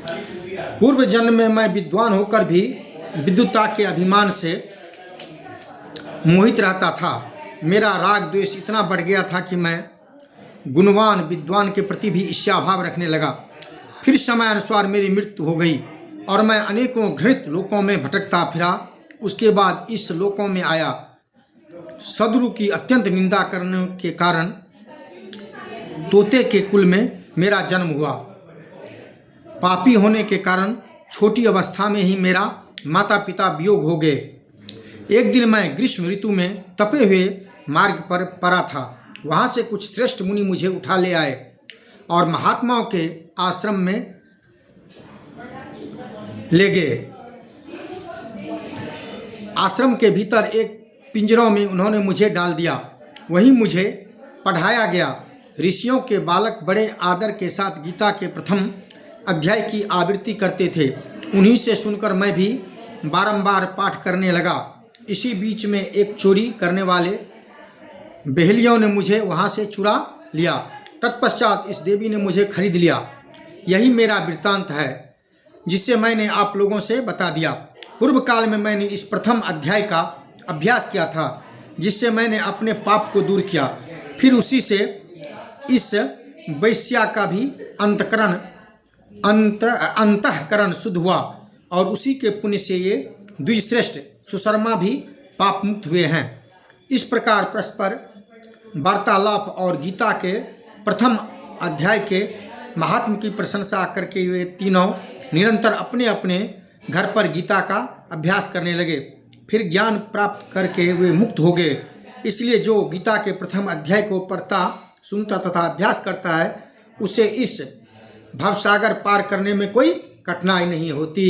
पूर्व जन्म में मैं विद्वान होकर भी विद्वत्ता के अभिमान से मोहित रहता था। मेरा राग द्वेष इतना बढ़ गया था कि मैं गुणवान विद्वान के प्रति भी ईर्ष्याभाव रखने लगा। फिर समय अनुसार मेरी मृत्यु हो गई और मैं अनेकों घृणित लोकों में भटकता फिरा। उसके बाद इस लोकों में आया। सद्गुरु की अत्यंत निंदा करने के कारण तोते के कुल में मेरा जन्म हुआ। पापी होने के कारण छोटी अवस्था में ही मेरा माता पिता वियोग हो गए। एक दिन मैं ग्रीष्म ऋतु में तपे हुए मार्ग पर पड़ा था। वहाँ से कुछ श्रेष्ठ मुनि मुझे उठा ले आए और महात्माओं के आश्रम में ले गए। आश्रम के भीतर एक पिंजरों में उन्होंने मुझे डाल दिया। वहीं मुझे पढ़ाया गया। ऋषियों के बालक बड़े आदर के साथ गीता के प्रथम अध्याय की आवृत्ति करते थे। उन्हीं से सुनकर मैं भी बारंबार पाठ करने लगा। इसी बीच में एक चोरी करने वाले बहेलियों ने मुझे वहाँ से चुरा लिया। तत्पश्चात इस देवी ने मुझे खरीद लिया। यही मेरा वृत्तांत है जिसे मैंने आप लोगों से बता दिया। पूर्व काल में मैंने इस प्रथम अध्याय का अभ्यास किया था, जिससे मैंने अपने पाप को दूर किया। फिर उसी से इस वैश्या का भी अंतःकरण शुद्ध हुआ और उसी के पुण्य से ये द्विजश्रेष्ठ सुशर्मा भी पाप मुक्त हुए हैं। इस प्रकार परस्पर वार्तालाप और गीता के प्रथम अध्याय के महात्म की प्रशंसा करके वे तीनों निरंतर अपने अपने घर पर गीता का अभ्यास करने लगे। फिर ज्ञान प्राप्त करके वे मुक्त हो गए। इसलिए जो गीता के प्रथम अध्याय को पढ़ता, सुनता तथा अभ्यास करता है, उसे इस भवसागर पार करने में कोई कठिनाई नहीं होती।